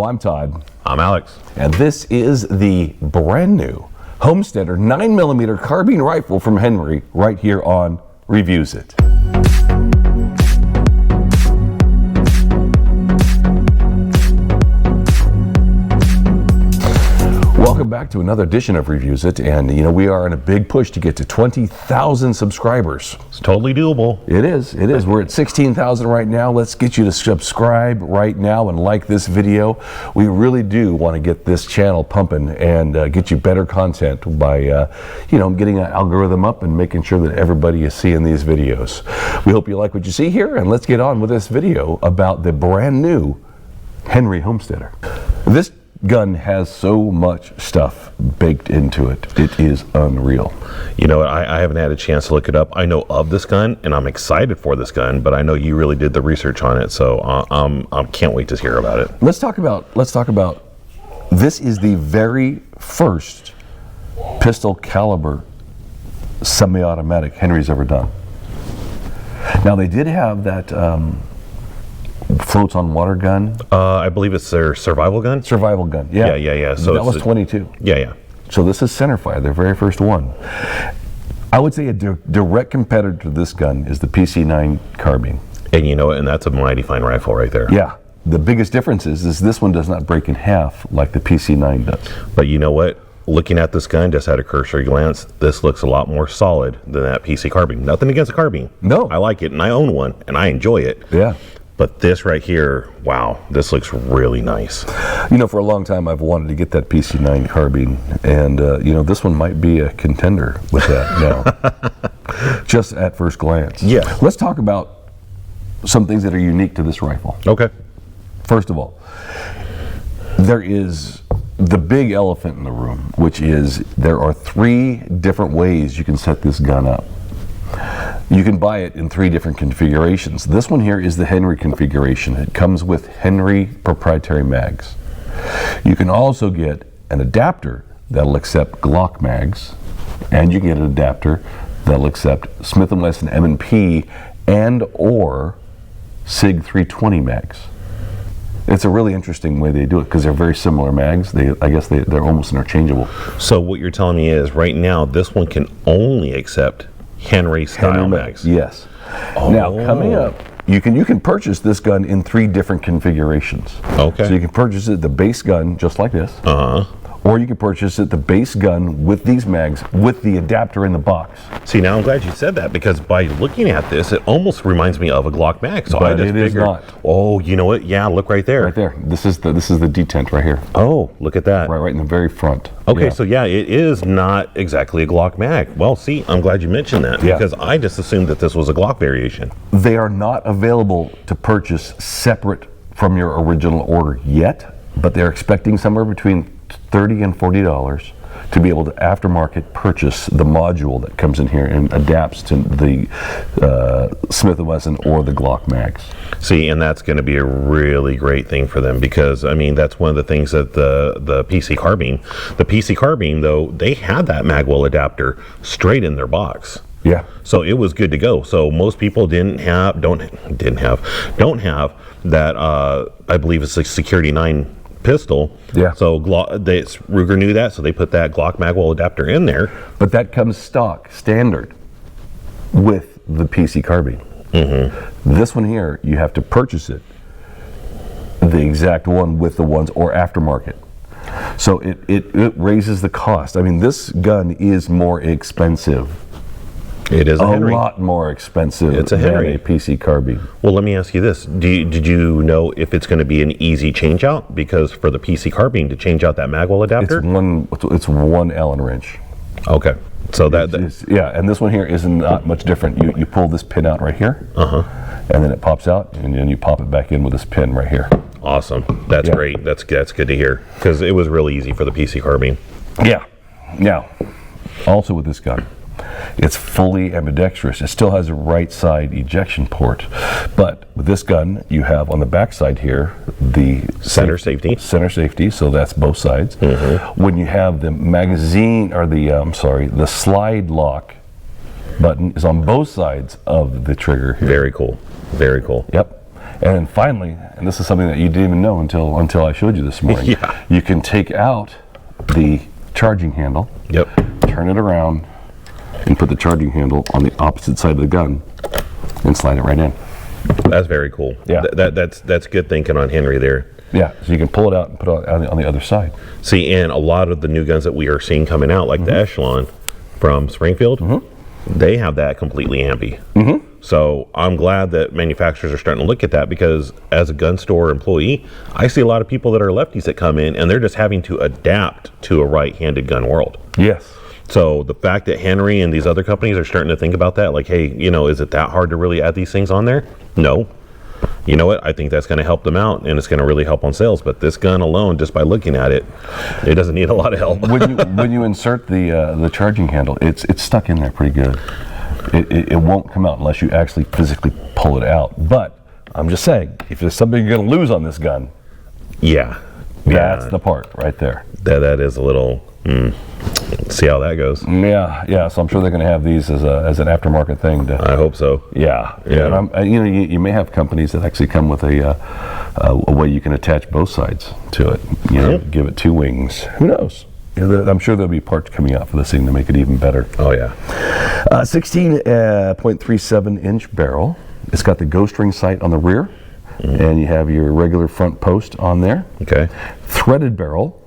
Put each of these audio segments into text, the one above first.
Hello, I'm Todd. I'm Alex. And this is the brand new Homesteader 9mm carbine rifle from Henry right here on Reviews It. Welcome back to another edition of Reviews It, and we are in a big push to get to 20,000 subscribers. It's totally doable. It is. We're at 16,000 right now. Let's get you to subscribe right now and like this video. We really do want to get this channel pumping and get you better content by, getting an algorithm up and making sure that everybody is seeing these videos. We hope you like what you see here, and let's get on with this video about the brand new Henry Homesteader. This gun has so much stuff baked into it. It is unreal. You know, I haven't had a chance to look it up. I know of this gun, and I'm excited for this gun, but I know you really did the research on it, so I can't wait to hear about it. Let's talk about. This is the very first pistol caliber semi-automatic Henry's ever done. Now they did have that. Floats on water gun. I believe it's their survival gun. Survival gun. Yeah. Yeah. So that was 22. Yeah. So this is centerfire, their very first one. I would say a direct competitor to this gun is the PC9 carbine. And that's a mighty fine rifle right there. Yeah. The biggest difference is this one does not break in half like the PC9 does. But you know what? Looking at this gun, just at a cursory glance, this looks a lot more solid than that PC carbine. Nothing against the carbine. No. I like it, and I own one, and I enjoy it. Yeah. But this right here, wow, this looks really nice. For a long time I've wanted to get that PC9 carbine, and this one might be a contender with that now. Just at first glance. Yeah. Let's talk about some things that are unique to this rifle. Okay. First of all, there is the big elephant in the room, which is there are 3 different ways you can set this gun up. You can buy it in 3 different configurations. This one here is the Henry configuration. It comes with Henry proprietary mags. You can also get an adapter that'll accept Glock mags, and you can get an adapter that'll accept Smith & Wesson M&P and or SIG 320 mags. It's a really interesting way they do it because they're very similar mags. I guess they're almost interchangeable. So what you're telling me is right now this one can only accept Henry style mags. Yes. Oh. Now coming up, you can purchase this gun in 3 different configurations. Okay. So you can purchase it the base gun just like this. Or you can purchase it the base gun with these mags with the adapter in the box. See, now I'm glad you said that because by looking at this, it almost reminds me of a Glock mag. So but I just it figured, is not. Oh, you know what? Yeah, look right there. Right there. This is the detent right here. Oh, look at that. Right in the very front. Okay, yeah. So yeah, it is not exactly a Glock mag. Well, see, I'm glad you mentioned that because I just assumed that this was a Glock variation. They are not available to purchase separate from your original order yet, but they're expecting somewhere between $30 and $40 to be able to aftermarket purchase the module that comes in here and adapts to the Smith & Wesson or the Glock mags. See, and that's going to be a really great thing for them because, that's one of the things that the PC carbine, though, they had that magwell adapter straight in their box. Yeah. So it was good to go. So most people don't have that, I believe it's a Security 9 pistol. Yeah. So Ruger knew that, so they put that Glock magwell adapter in there. But that comes standard with the PC carbine. This one here, you have to purchase it, the exact one with the ones or aftermarket. So it raises the cost. this gun is more expensive. It is a Henry. lot more expensive It's a Henry. than a PC carbine. Well, let me ask you this. Did you know if it's going to be an easy change out? Because for the PC carbine to change out that magwell adapter? It's one Allen wrench. Okay. So and this one here is not much different. You pull this pin out right here, and then it pops out, and then you pop it back in with this pin right here. Awesome. That's great. That's good to hear because it was really easy for the PC carbine. Yeah. Now, also with this gun, it's fully ambidextrous. It still has a right side ejection port, but with this gun you have on the back side here the center safety, so that's both sides. When you have the magazine or the slide lock button is on both sides of the trigger here. Very cool. Yep. And then finally, and this is something that you didn't even know until I showed you this morning. Yeah. You can take out the charging handle, Yep. turn it around, and put the charging handle on the opposite side of the gun, and slide it right in. That's very cool. Yeah. That's good thinking on Henry there. Yeah, so you can pull it out and put it on the other side. See, and a lot of the new guns that we are seeing coming out, like the Echelon from Springfield, they have that completely ampy. So I'm glad that manufacturers are starting to look at that, because as a gun store employee, I see a lot of people that are lefties that come in and they're just having to adapt to a right-handed gun world. Yes. So the fact that Henry and these other companies are starting to think about that, like, hey, you know, is it that hard to really add these things on there? No. You know what? I think that's going to help them out, and it's going to really help on sales. But this gun alone, just by looking at it, it doesn't need a lot of help. when you insert the charging handle, it's stuck in there pretty good. It won't come out unless you actually physically pull it out. But I'm just saying, if there's something you're going to lose on this gun, that's the part right there. That is a little. See how that goes. Yeah. So I'm sure they're going to have these as an aftermarket thing. I hope so. Yeah. And you may have companies that actually come with a way you can attach both sides to it. You know, give it two wings. Who knows? I'm sure there'll be parts coming out for this thing to make it even better. Oh yeah. 16.37 inch barrel. It's got the ghost ring sight on the rear, and you have your regular front post on there. Okay. Threaded barrel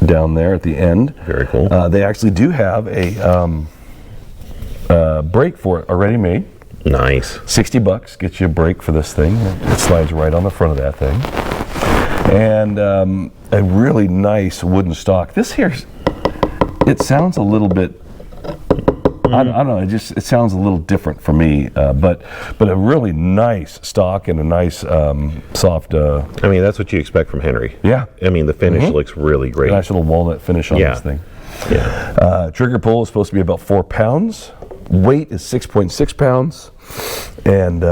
down there at the end. Very cool. They actually do have a brake for it already made. Nice. $60 gets you a brake for this thing. It slides right on the front of that thing. And a really nice wooden stock. This here, it sounds a little bit, I don't know, it sounds a little different for me, but a really nice stock and a nice soft. I mean, that's what you expect from Henry. Yeah. I mean, the finish looks really great. Nice little walnut finish on this thing. Yeah. Trigger pull is supposed to be about 4 pounds. Weight is 6.6 pounds. And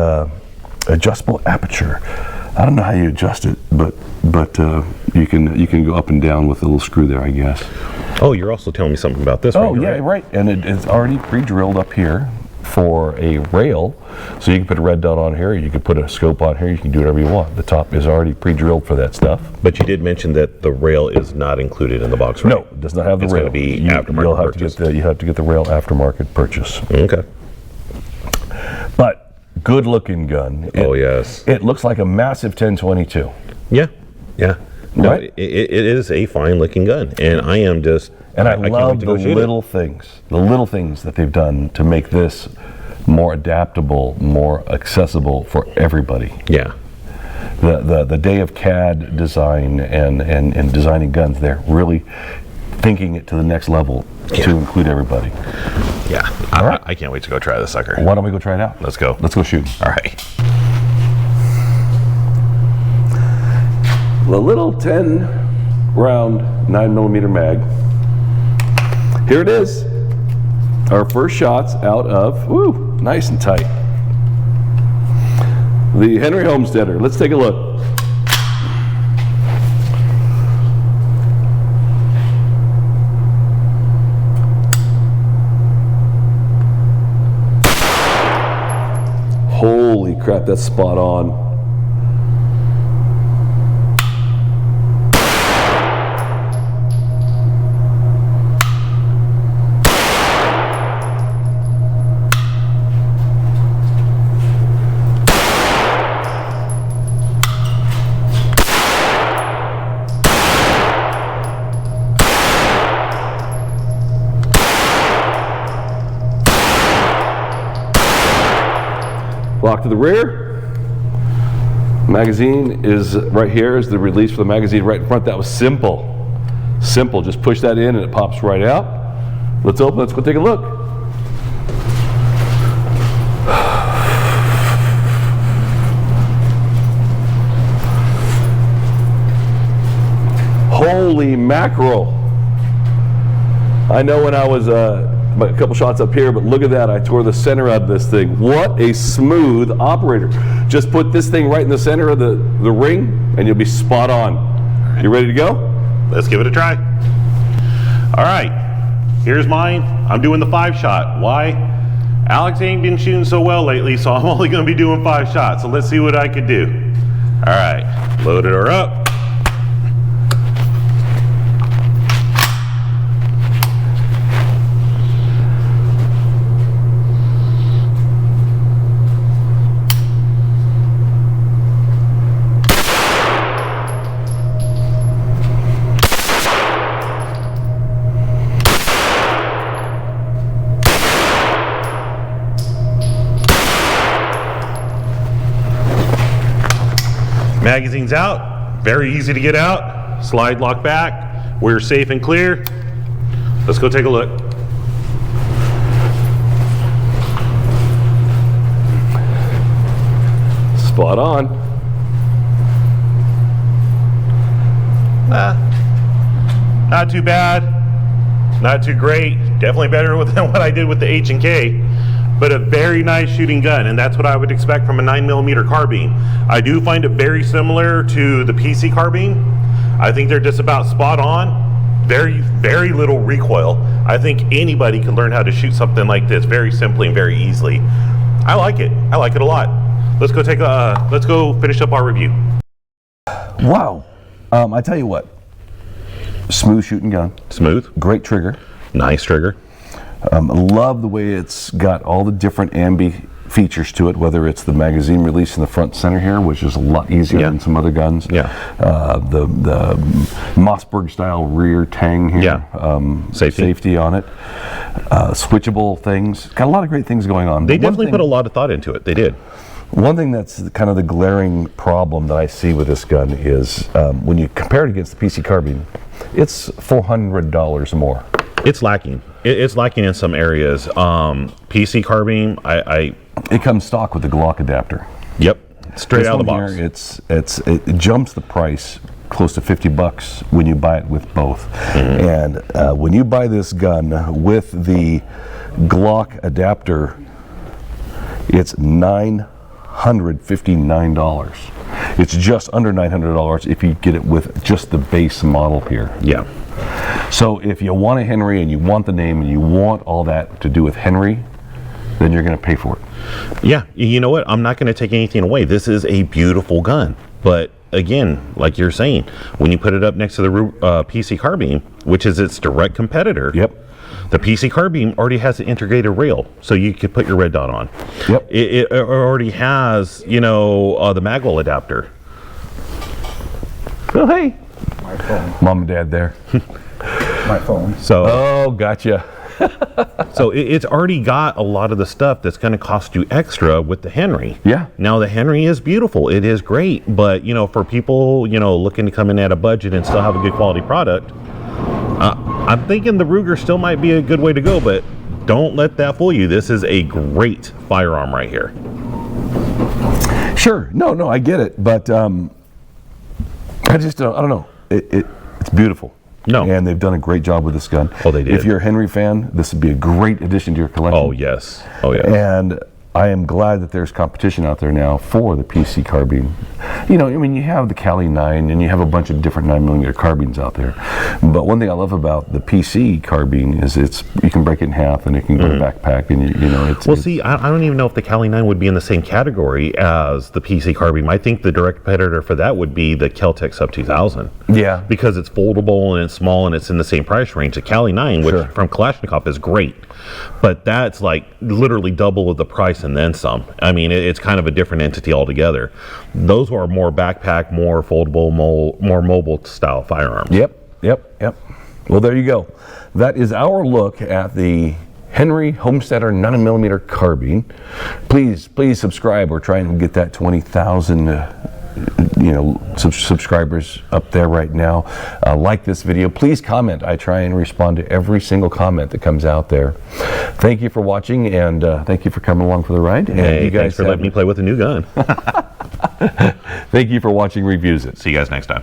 adjustable aperture. I don't know how you adjust it, but you can go up and down with a little screw there, I guess. Oh, you're also telling me something about this. Oh, yeah, right. And it's already pre-drilled up here for a rail, so you can put a red dot on here, you can put a scope on here, you can do whatever you want. The top is already pre-drilled for that stuff. But you did mention that the rail is not included in the box, right? No, it does not have the rail. It's going to be aftermarket purchase. You have to get the rail aftermarket purchase. Okay. But good looking gun. Yes. It looks like a massive 1022. Yeah. No, Right? it is a fine looking gun, and I am just. And I can't wait love to the go shoot little things that they've done to make this more adaptable, more accessible for everybody. Yeah. The day of CAD design and designing guns, they're really thinking it to the next level to include everybody. Yeah. All right. I can't wait to go try this sucker. Why don't we go try it out? Let's go. Let's go shoot. All right. The little 10 round 9mm mag. Here it is. Our first shots out of, nice and tight. The Henry Homesteader. Let's take a look. Holy crap, that's spot on. Lock to the rear. Magazine is right here, is the release for the magazine right in front. That was simple. Simple, just push that in and it pops right out. Let's open, let's go take a look. Holy mackerel. I know when I was a couple shots up here, but look at that, I tore the center out of this thing. What a smooth operator. Just put this thing right in the center of the ring and you'll be spot on. You ready to go? Let's give it a try. All right, here's mine. I'm doing the 5-shot. Why? Alex ain't been shooting so well lately, so I'm only gonna be doing 5 shots. So let's see what I can do. All right, loaded her up. Magazine's out, very easy to get out. Slide lock back, we're safe and clear. Let's go take a look. Spot on. Not too bad, not too great. Definitely better than what I did with the H&K. But a very nice shooting gun, and that's what I would expect from a 9mm carbine. I do find it very similar to the PC carbine. I think they're just about spot on. Very little recoil. I think anybody can learn how to shoot something like this very simply and very easily. I like it. I like it a lot. Let's go finish up our review. Wow. I tell you what. Smooth shooting gun. Smooth. Great trigger. Nice trigger. Love the way it's got all the different ambi features to it, whether it's the magazine release in the front center here, which is a lot easier than some other guns. Yeah. The Mossberg style rear tang here. Yeah. Safety on it. Switchable things. Got a lot of great things going on. They definitely put a lot of thought into it. They did. One thing that's kind of the glaring problem that I see with this gun is when you compare it against the PC carbine, it's $400 more. It's lacking. It's lacking in some areas. PC carbine, it comes stock with the Glock adapter. Yep, straight out of the box. Here, it jumps the price close to $50 when you buy it with both. And when you buy this gun with the Glock adapter, it's $959. It's just under $900 if you get it with just the base model here. Yeah. So if you want a Henry and you want the name and you want all that to do with Henry, then you're going to pay for it. Yeah, you know what? I'm not going to take anything away. This is a beautiful gun. But again, like you're saying, when you put it up next to the PC carbine, which is its direct competitor, yep, the PC carbine already has an integrated rail, so you could put your red dot on. Yep. It already has, you know, the magwell adapter. Oh, hey. My phone. Mom and Dad there. My phone. So. Oh, gotcha. So it's already got a lot of the stuff that's going to cost you extra with the Henry. Yeah. Now the Henry is beautiful. It is great, but you know, for people, you know, looking to come in at a budget and still have a good quality product, I'm thinking the Ruger still might be a good way to go, but don't let that fool you. This is a great firearm right here. Sure. No, I get it, but I just don't. I don't know. It's beautiful. No. And they've done a great job with this gun. Oh, they did. If you're a Henry fan, this would be a great addition to your collection. Oh, yes. Oh, yeah. And I am glad that there's competition out there now for the PC carbine. You know, I mean, you have the Cali 9 and you have a bunch of different 9mm carbines out there. But one thing I love about the PC carbine is you can break it in half and it can go in a backpack, and you know it's. Well, see, I don't even know if the Cali 9 would be in the same category as the PC carbine. I think the direct competitor for that would be the Kel-Tec Sub 2000. Yeah. Because it's foldable and it's small and it's in the same price range. The Cali 9, which from Kalashnikov is great, but that's like literally double of the price and then some. I mean, it's kind of a different entity altogether. Those are more backpack, more foldable, more mobile style firearms. Yep. Well, there you go. That is our look at the Henry Homesteader 9mm carbine. Please subscribe. We're trying to get that 20,000 subscribers up there right now. Like this video. Please comment. I try and respond to every single comment that comes out there. Thank you for watching, and thank you for coming along for the ride. And hey, you guys thanks for letting me play with a new gun. Thank you for watching Reviews It. See you guys next time.